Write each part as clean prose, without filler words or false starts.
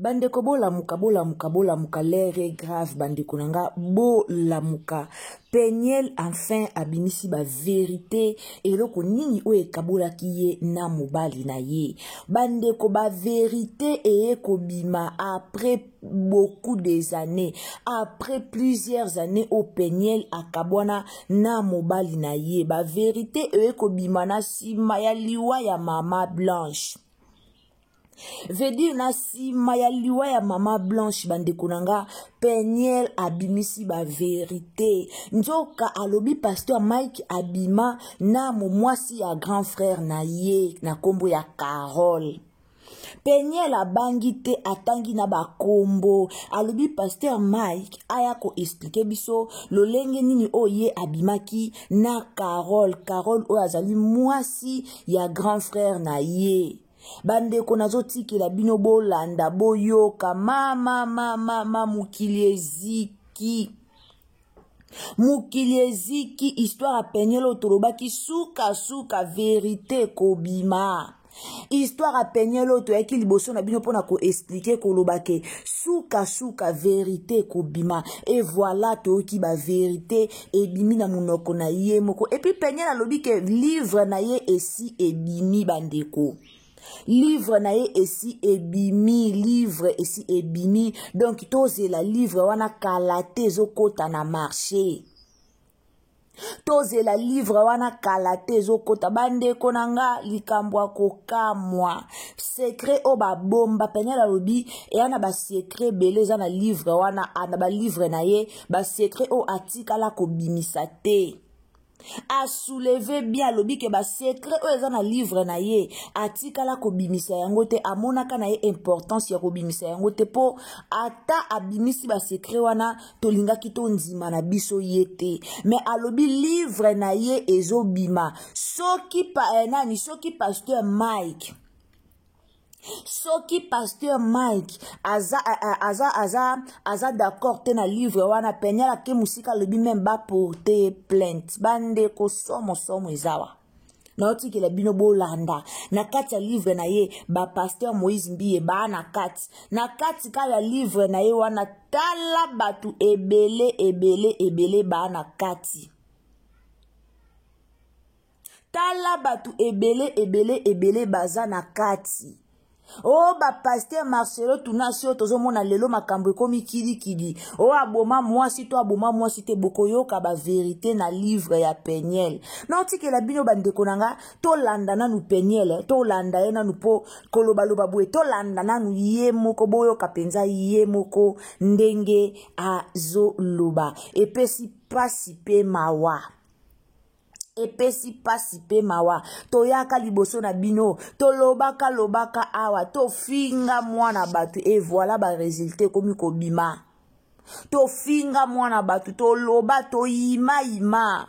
Bandeko bola muka l'air grave bandeko nanga bola muka Peniel enfin abimisi ba vérité eloko nini oye kabola kiye na mobali na ye bandeko ba vérité eye kobima après beaucoup des années après plusieurs années au Peniel akabwana na mobali na ye ba vérité eye kobima na sima ya liwa ya mama Blanche. Veut dire na sima ya liwa ya mama Blanche bandeko nanga Peniel abimisi ba vérité nzoka alobi pasteur Mike abima na mwasi ya grand frère na ye na kombo ya Carole. Peniel abangi te atangi na bakombo alobi pasteur Mike aya ko expliquer biso lolenge nini oye abimaki na Carole oyo azali mwasi ya grand frère na ye. Bandeko nazotiki la bino bolanda boyoka mama mukilieziki histoire a Peniel otolobaki suka vérité kobima histoire a Peniel otoyaki liboso na bino pona ko expliquer kolobake suka vérité kobima et voilà toki ba vérité ebimi na munoko na ye moko et puis Peniel alobi ke livre na ye esi ebimi bandeko. Livre na ye esi ebimi, livre esi ebimi, donc toze la livre wana kalate zokota na marché. Toze la livre wana kalate zokota bandeko nanga likambwa kokamwa. Secret o ba bomba Peniel alobi e ana ba secret beleza na livre wana ana ba livre na ye ba secret o atika la kobimisa te. A soulever bien lobi ke ba secret o eza na livre na ye atika la kobimisa yango te amonaka na ye importance ya kobimisa yango te po ata abimisi ba secret wana tolingaki to nzima na biso ye te mais alobi livre na ye ezobima soki pasteur Mike aza d'accord te na livre wana Peniel ake musika lobi même ba porter plainte bandeko somo ezawa na otiki la bino bolanda na kati ya livre na ye ba pasteur Moïse Mbiye ba na kati ka ya livre na ye wana tala batu ebele ba na kati tala batu ebele baza na kati. Oh ba pasteur Marcelo tunasio tozomona lelo makambo ekomi kidi oh aboma mwasi te bokoyoka ba vérité na livre ya Peniel na otiki la bino bandeko nanga to landa nanu Peniel to landa ye nanu po kolobaloba boye to landa nanu ye moko boyoka penza ye moko ndenge azoloba epesi pasi pe mawa epesi pasi pe mawa toyaka liboso na bino tolobaka awa tofinga mwana batu et voilà ba résultat komi kobima tofinga mwana batu toloba toyima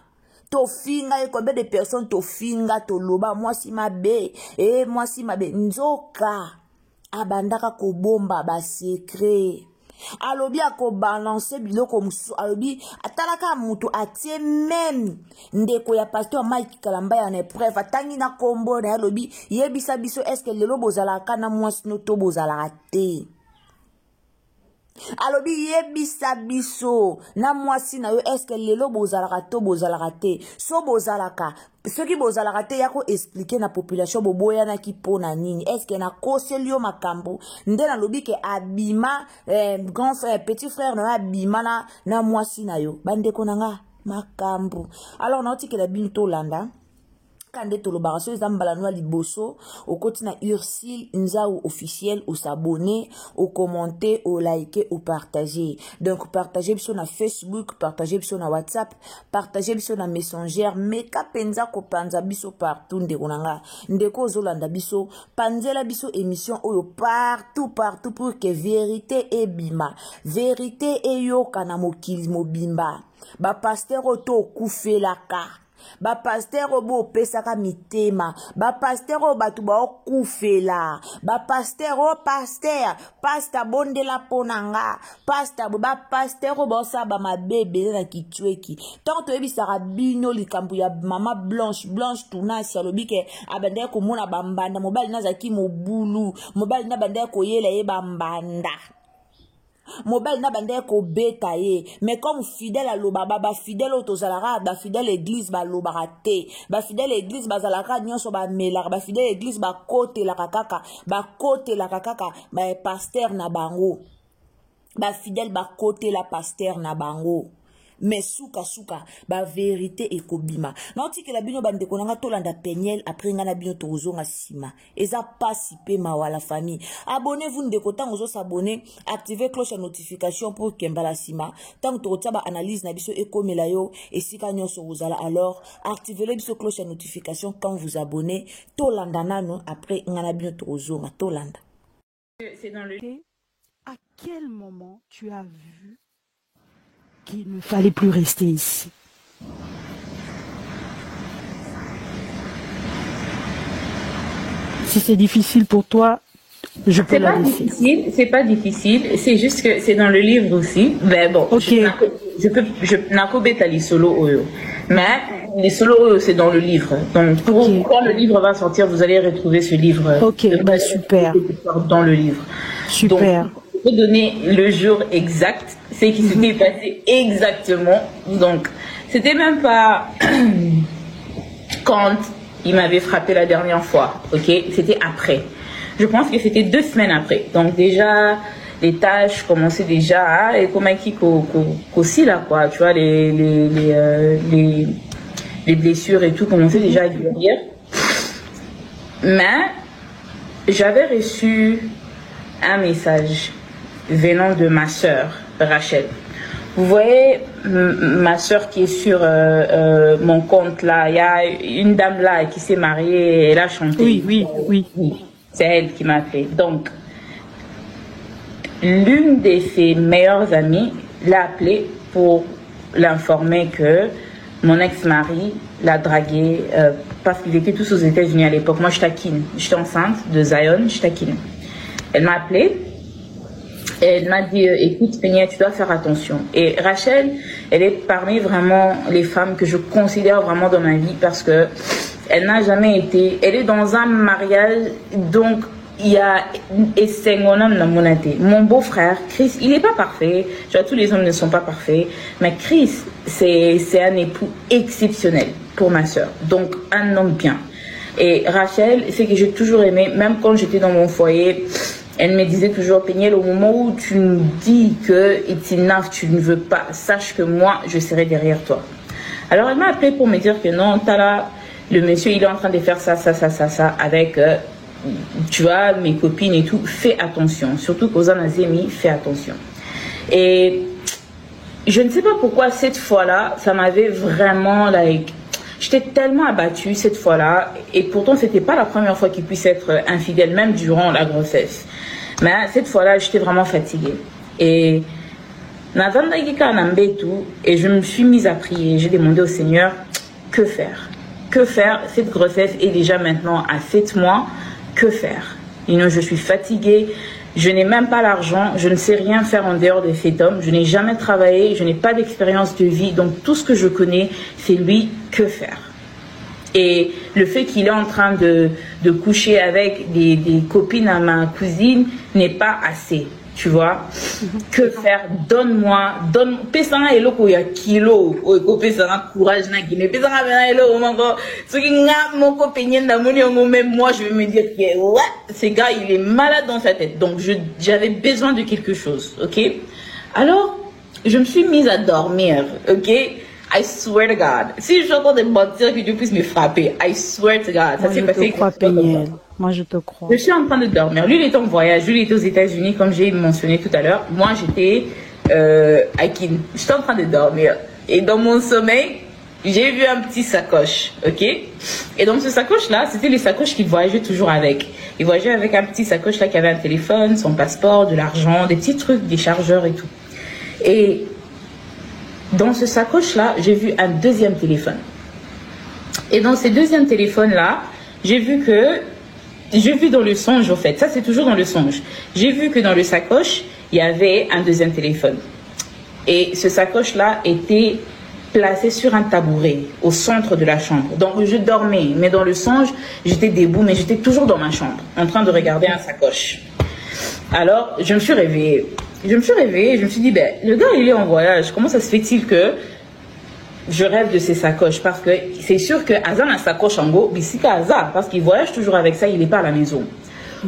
tofinga e combien de personnes tofinga toloba mwasi mabe nzoka abandaka kobomba ba secret alobi ako balancer biloko musu alobi atalaka mutu atie même ndeko ya pasteur Mike Kalamba ya épreuve atangi na kombo na alobi yebisa biso est-ce que lelo bozalaka na mwasi no to bozalaka te alobi yebisa biso na mwasi na yo est-ce que lelo bozalaka to bozalaka te so bozalaka soki bozalaka te yako expliquer na population boboya na ki pona nini est-ce que na koselio makambo nde na lobi ke abima grand frère petit frère na abima na mwasi na yo bandeko nanga makambo alors na otiki la bino to landa kande tolobaka so eza mbala noa liboso okoti na Ursile Nzau officiel ou s'abonner ou commenter ou liker ou partager donc partager biso na Facebook partager biso na WhatsApp partager biso na Messenger meka penza ko panza biso partout ndeko nanga ndeko ozolanda biso panzela biso émission oyo partout pour que vérité ebima vérité eyoka na mokili mobimba ba pasteur oto kufelaka ba pasteur obo pesaka mitema, ba pasteur o batu ba okufela, ba pasteur o pasteur bondela ponanga, pasteur ba pasteur o ba osaba mabebe na kitweki. Tant to ebisaka bino likambu ya mama Blanche Tunasi alobi ke abande ko mona bambanda mobali nazaki mobulu, mobali na bande ko yela ye bambanda. Mobile na bande ko beta ye, mais comme fidèle à l'obaba, ba fidèle au tozalara, ba fidèle église ba lobarate, ba fidèle église ba zalaka nyonso ba melar, ba fidèle église ba kote la kakaka, ba pasteur na bango, ba fidèle ba kote la pasteur na bango. Mais souka ba vérité et kobima nanti que la bino bande konanga tolanda penyel après ngana bino tozo nga sima eza pas sipe mawa la famille. Abonnez-vous ndeko tango zo s'abonner, activez cloche de notification pour kembala sima tango to ba analyse na biso ekomela yo esika nyonso uzala, alors activez le biso cloche de notification quand vous abonnez tolanda nano après ngana bino tozo nga tolanda. C'est dans le... À quel moment tu as vu qu'il ne fallait plus rester ici? Si c'est difficile pour toi, je peux la laisser. C'est pas difficile, c'est juste que c'est dans le livre aussi. Mais bon, okay. je n'ako betali solo oyo. Mais les solos oyo c'est dans le livre. Donc quand le livre va sortir, vous allez retrouver ce livre. Ok, bah super. Dans le livre. Super. Donc, je peux donner le jour exact, c'est qui s'était passé exactement. Donc, c'était même pas quand il m'avait frappé la dernière fois, ok? C'était après. Je pense que c'était 2 semaines après. Donc déjà, les tâches commençaient déjà, et comme aussi là, quoi, tu vois, les blessures et tout commençaient déjà à guérir. Mais j'avais reçu un message venant de ma sœur, Rachel. Vous voyez ma sœur qui est sur mon compte là, il y a une dame là qui s'est mariée, elle a chanté. Oui. C'est elle qui m'a fait. Donc, l'une de ses meilleures amies l'a appelée pour l'informer que mon ex-mari l'a dragué parce qu'ils étaient tous aux États-Unis à l'époque. Moi, je taquine. J'étais enceinte de Zion, je taquine. Elle m'a appelée. Elle m'a dit, écoute, Peña, tu dois faire attention. Et Rachel, elle est parmi vraiment les femmes que je considère vraiment dans ma vie parce que elle n'a jamais été... Elle est dans un mariage, donc il y a... Et c'est mon homme, la monaté. Mon beau-frère, Chris, il n'est pas parfait. Tu vois, tous les hommes ne sont pas parfaits. Mais Chris, c'est un époux exceptionnel pour ma soeur. Donc, un homme bien. Et Rachel, c'est que j'ai toujours aimé, même quand j'étais dans mon foyer... Elle me disait toujours, Peña, au moment où tu nous dis que it's enough, tu ne veux pas, sache que moi, je serai derrière toi. Alors, elle m'a appelé pour me dire que non, Tala, le monsieur, il est en train de faire ça avec, tu vois, mes copines et tout. Fais attention. Surtout qu'aux Anazémi, fais attention. Et je ne sais pas pourquoi cette fois-là, ça m'avait vraiment, j'étais tellement abattue cette fois-là. Et pourtant, c'était pas la première fois qu'il puisse être infidèle, même durant la grossesse. Mais cette fois-là, j'étais vraiment fatiguée. Et je me suis mise à prier. J'ai demandé au Seigneur, que faire? Que faire? Cette grossesse est déjà maintenant à 7 mois. Que faire? Je suis fatiguée. Je n'ai même pas l'argent. Je ne sais rien faire en dehors de cet homme. Je n'ai jamais travaillé. Je n'ai pas d'expérience de vie. Donc, tout ce que je connais, c'est lui. Que faire? Et le fait qu'il est en train de coucher avec des copines à ma cousine n'est pas assez, tu vois. Que faire? Donne-moi, pesanga eloko ya kilo, o pesanga courage na Guinée, pesanga bena eloko moko, soki nga moko Peña ndamoni ongo, même moi je vais me dire que ouais, ce gars il est malade dans sa tête. Donc j'avais besoin de quelque chose, ok? Alors je me suis mise à dormir, ok? I swear to God. Si je suis en train de mentir, que Dieu puisse me frapper. I swear to God. Ça s'est passé. Moi, je te crois. Je suis en train de dormir. Lui, il est en voyage. Lui, il était aux États-Unis, comme j'ai mentionné tout à l'heure. Moi, j'étais à Kin. J'étais en train de dormir. Et dans mon sommeil, j'ai vu un petit sacoche. OK? Et dans ce sacoche-là, c'était les sacoches qu'il voyageait toujours avec. Il voyageait avec un petit sacoche-là qui avait un téléphone, son passeport, de l'argent, des petits trucs, des chargeurs et tout. Et dans ce sacoche-là, j'ai vu un deuxième téléphone. Et dans ces deuxièmes téléphones-là, j'ai vu dans le songe, en fait, ça c'est toujours dans le songe, j'ai vu que dans le sacoche, il y avait un deuxième téléphone. Et ce sacoche-là était placé sur un tabouret au centre de la chambre. Donc je dormais, mais dans le songe, j'étais debout, mais j'étais toujours dans ma chambre, en train de regarder un sacoche. Alors, je me suis réveillée. Je me suis dit, ben, le gars, il est en voyage. Comment ça se fait-il que je rêve de ces sacoches? Parce que c'est sûr que Hazan a sacoche en go, Bissika Hazan, parce qu'il voyage toujours avec ça, il n'est pas à la maison.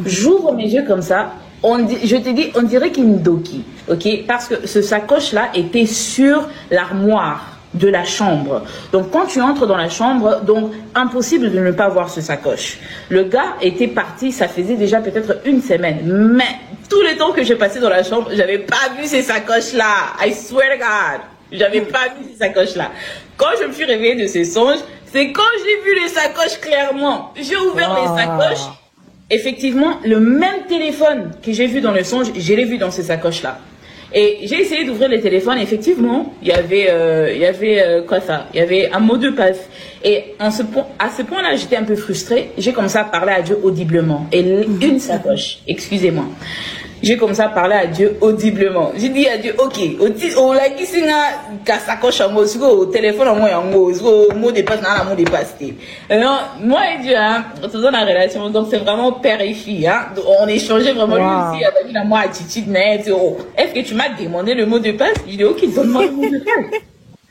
J'ouvre mes yeux comme ça, je te dis, on dirait qu'il me doki, ok? Parce que ce sacoche-là était sur l'armoire de la chambre. Donc quand tu entres dans la chambre, donc impossible de ne pas voir ce sacoche. Le gars était parti, ça faisait déjà peut-être une semaine, mais tout le temps que j'ai passé dans la chambre, j'avais pas vu ces sacoches là. I swear to God, j'avais pas vu ces sacoches là. Quand je me suis réveillée de ces songes, c'est quand j'ai vu les sacoches clairement. J'ai ouvert les sacoches. Effectivement, le même téléphone que j'ai vu dans le songe, je l'ai vu dans ces sacoches là. Et j'ai essayé d'ouvrir les téléphones. Effectivement, il y avait quoi ça? Il y avait un mot de passe. Et à ce point-là, j'étais un peu frustrée. J'ai commencé à parler à Dieu audiblement. Et une sacoche, excusez-moi. J'ai commencé à parler à Dieu audiblement. J'ai dit à Dieu, ok, au la kisinga ka sacoche en mot, au téléphone en mot, au mot de passe, mot de passe. Alors, moi et Dieu, hein, dans la relation, donc c'est vraiment père et fille, hein. On échangeait vraiment, lui aussi, avec la moi attitude net. Est-ce que tu m'as demandé le mot de passe? Je dis, ok, donne-moi le mot de passe.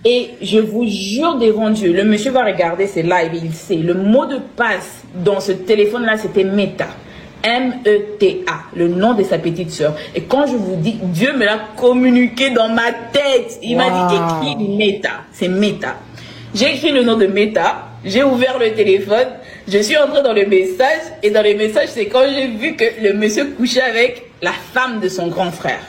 Et je vous jure devant Dieu, le monsieur va regarder ses lives et il sait, le mot de passe dans ce téléphone-là, c'était Meta. M-E-T-A, le nom de sa petite sœur. Et quand je vous dis, Dieu me l'a communiqué dans ma tête. Il m'a dit, écris Meta. C'est Meta. J'ai écrit le nom de Meta. J'ai ouvert le téléphone. Je suis entrée dans le message. Et dans le message, c'est quand j'ai vu que le monsieur couchait avec la femme de son grand frère.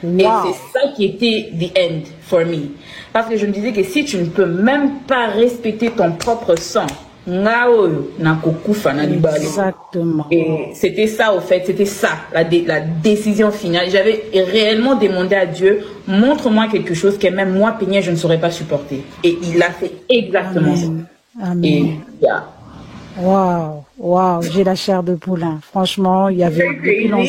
Et c'est ça qui était the end for me. Parce que je me disais que si tu ne peux même pas respecter ton propre sang, exactement. Et c'était ça au fait, c'était ça la décision finale. J'avais réellement demandé à Dieu, montre-moi quelque chose que même moi, Péniel, je ne saurais pas supporter. Et il a fait exactement ça. Amen. Et Waouh, j'ai la chair de poulain. Franchement, il y avait depuis longtemps.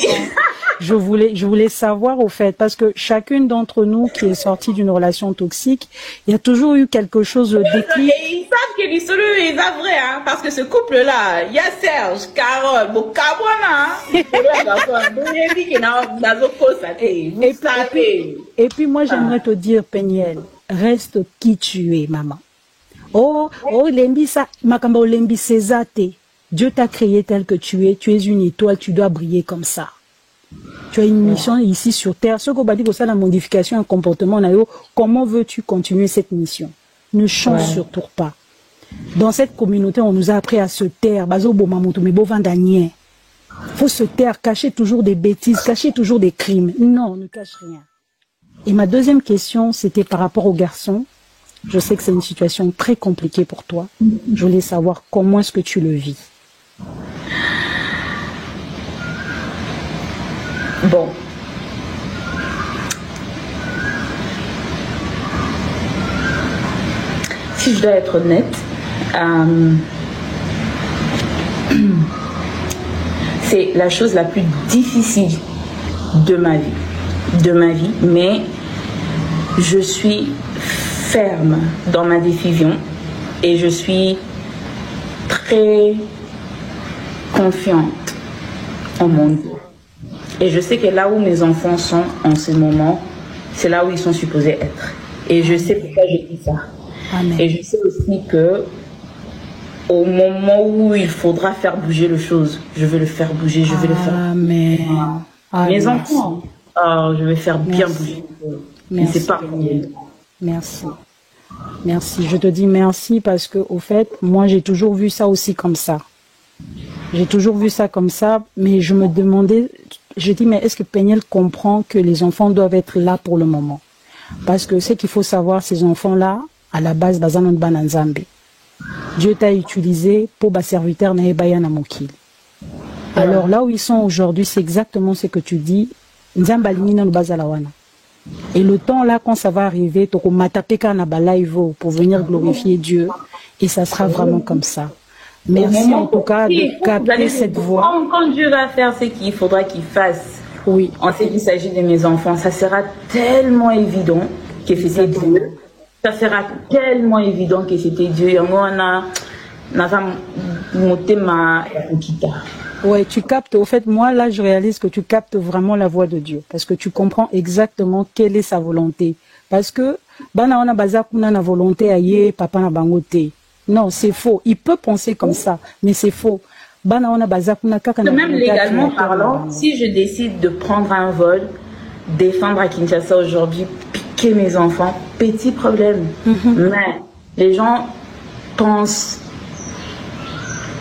Je voulais savoir au fait, parce que chacune d'entre nous qui est sortie d'une relation toxique, il y a toujours eu quelque chose de déclic. Et ils savent que l'histoire est vrai, hein, parce que ce couple-là, il y a Serge, Carole, et puis moi, j'aimerais te dire, Péniel, reste qui tu es, maman. Dieu t'a créé tel que tu es une étoile, tu dois briller comme ça. Tu as une mission ici sur terre. Ce qu'on va dire que ça, la modification un comportement, comment veux-tu continuer cette mission? Ne change surtout pas. Dans cette communauté, on nous a appris à se taire. Il faut se taire, cacher toujours des bêtises, cacher toujours des crimes. Non, ne cache rien. Et ma deuxième question, c'était par rapport aux garçons. Je sais que c'est une situation très compliquée pour toi. Je voulais savoir comment est-ce que tu le vis. Bon. Si je dois être honnête, c'est la chose la plus difficile de ma vie, mais je suis ferme dans ma décision et je suis très confiante en mon Dieu. Et je sais que là où mes enfants sont en ce moment, c'est là où ils sont supposés être. Et je sais pourquoi je dis ça. Amen. Et je sais aussi que au moment où il faudra faire bouger les choses, je vais le faire bouger, je vais le faire. Amen. Mes enfants, je vais faire bien bouger. Mais c'est pas pour eux. Merci. Merci. Je te dis merci parce que, au fait, moi, j'ai toujours vu ça aussi comme ça. J'ai toujours vu ça comme ça, mais je me demandais, je dis, mais est-ce que Péniel comprend que les enfants doivent être là pour le moment? Parce que ce qu'il faut savoir, ces enfants-là, à la base, Bazanon Bananzambi. Dieu t'a utilisé pour bas serviteur Naebaya Namokil. Alors là où ils sont aujourd'hui, c'est exactement ce que tu dis. Nzambalini na Bazalawana. Et le temps là, quand ça va arriver, tu vas taper pour venir glorifier Dieu. Et ça sera vraiment comme ça. Merci en tout cas de capter cette voix. Quand Dieu va faire ce qu'il faudra qu'il fasse, oui, en ce qui s'agit de mes enfants, ça sera tellement évident que c'était Dieu. Ça sera tellement évident que c'était Dieu. Ouais, tu captes. Au fait, moi, là, je réalise que tu captes vraiment la voix de Dieu. Parce que tu comprends exactement quelle est sa volonté. Parce que, bana wana bazakuna na volonté aye, papa na bangote. Non, c'est faux. Il peut penser comme ça, mais c'est faux. Bana wana bazakuna kaka na même légalement parlant, si je décide de prendre un vol, défendre à Kinshasa aujourd'hui, piquer mes enfants, petit problème. Mais les gens pensent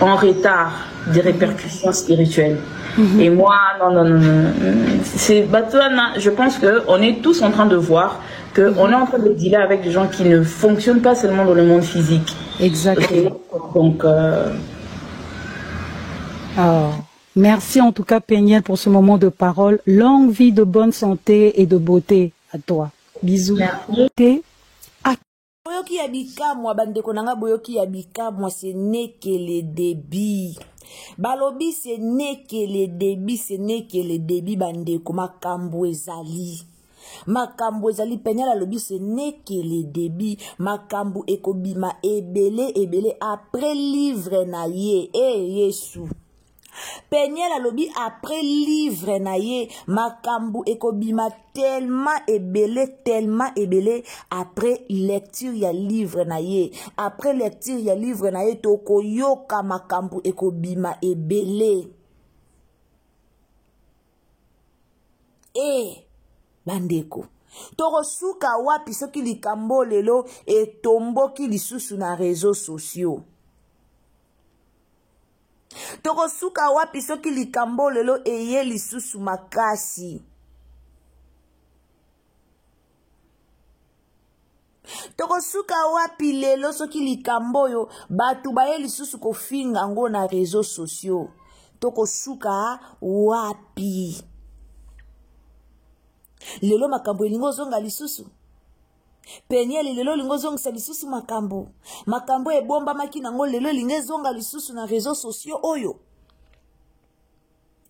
en retard des répercussions spirituelles. Et moi, non. C'est je pense qu'on est tous en train de voir qu'on est en train de dealer avec des gens qui ne fonctionnent pas seulement dans le monde physique. Exactement. Donc, merci en tout cas, Péniel, pour ce moment de parole. Longue vie de bonne santé et de beauté à toi. Bisous. Merci. Boyoki ya bikamwa bandeko nanga boyoki ya bikamwa ce n'est que le débit. Balobi ce n'est que le débit, ce n'est que le débit bandeko makambo ezali. Makambo ezali Péniel alobi ce n'est que le débit. Makambo ekobima ebele après livre na ye. Yesu. Péniel alobi après livre na ye makambu ekobima tellement ebele après lecture ya livre na ye après lecture ya livre na ye toko yoka makambu ekobima ebele bandeko toko suka wapi soki likambo lelo etomboki lisusu na réseaux sociaux. Tokosuka wapi soki likambo lelo eye lisusu makasi. Tokosuka wapi lelo soki likambo yo batu baye lisusu kofinga ngo na réseaux sociaux. Tokosuka wapi. Lelo makambo elingo zonga lisusu. Péniel lelo lingo zongisa lisusu makambo ebomba maki nango lelo linge zonga lisusu na réseaux sociaux oyo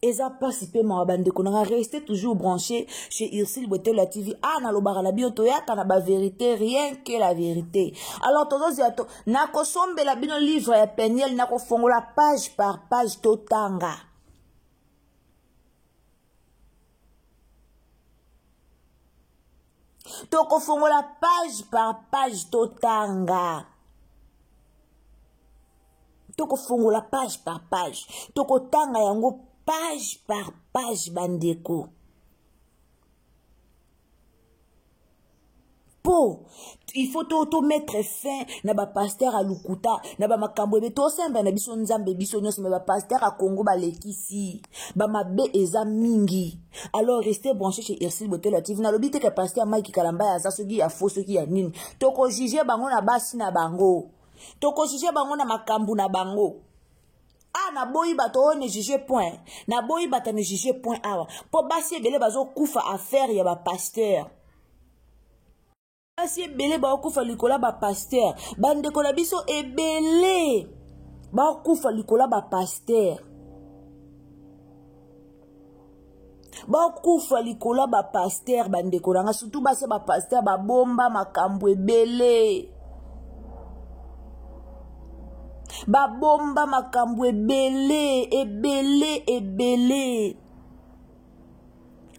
eza pasi pe ma bandeko nanga rester toujours branché chez Ursule Botela TV na lobaka na bio toyaka na ba vérité rien que la vérité. Alors tozozi ato na kosombela bino livre ya Péniel na kofongola page par page totanga. Toko fongola page par page totanga. Toko fongola page par page. Toko tanga yango page par page bandeko. Il faut tout mettre fin na ba pasteur à Lukuta na ba makambo ebe to semba na biso nzambe biso nyos me ba pasteur à Congo ba lekisi ba mabe eza mingi. Alors restez branchés chez Ursule Botela TV na lobite que pasteur Mike Kalamba ya za soki ya faux soki ya nini toko juger bango na basi na bango toko juger bango na makambo na bango. Na boyi bato ne juger point na boyi bata ne juger point awa po basi ebele bazo kufa affaire ya ba pasteur. Si ebele bakufa likola ba pasteur bandeko na biso ebele bakufa likola ba pasteur bakufa likola ba pasteur bandeko nanga surtout base ba pasteur ba bomba makambo ebele ba bomba makambo ebele.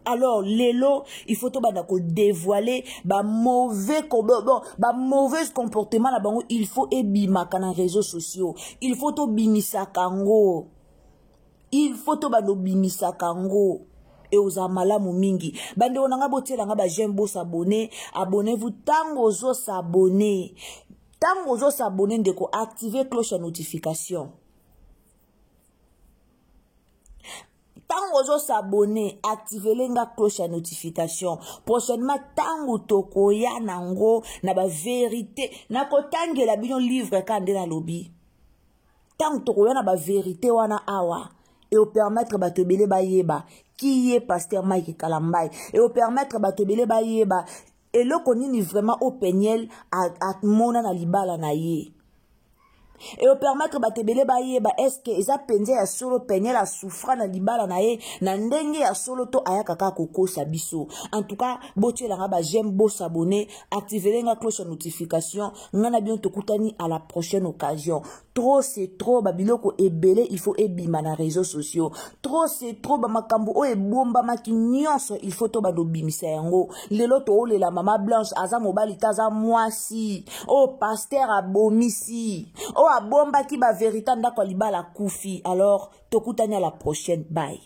Alors, lelo, il faut tout dévoiler ba mauvais comportement là bango, il faut ebima kana réseaux sociaux. Il faut tout bimisa kango. Il faut tout bimisa kango. Et aux amalamu mingi. Bande onanga botela nga ba j'aime beau s'abonner, abonnez-vous tango zo s'abonner. Tango zo s'abonner ndeko activer cloche à notification. Tango zo s'abonner, activez la cloche à notification. Prochainement, tango toko ya nango na ba vérité. Na ko tangue la bino livre kande na lobby. Tango toko ya na ba vérité wana awa. Et au permettre ba te bele ba yeba. Qui est pasteur Mike Kalambay. Et au permettre ba te bele ba yeba. Et le konini vraiment au Péniel à mona na libala na ye. et au permettre batebele ba yeba est-ce que eza penze ya solo penye la souffra na libala na ye na ndenge ya solo to ayaka kaka kokosa biso. En tout cas botielanga ba j'aime, bo s'abonner, activer la cloche de notification. Ngana bien tokutani à la prochaine occasion. Trop c'est trop babiloko ebele, il faut ebima na réseaux sociaux. Trop c'est trop ba makambo o ebomba maki nyonso, il faut to ba dobimisa yango. Lelo to ole la mama blanche aza mobali taza mwasi. Oh pasteur abomisi. Oh abomba ki ba vérité ndako libala kufi. Alors tokutani à la prochaine. Bye.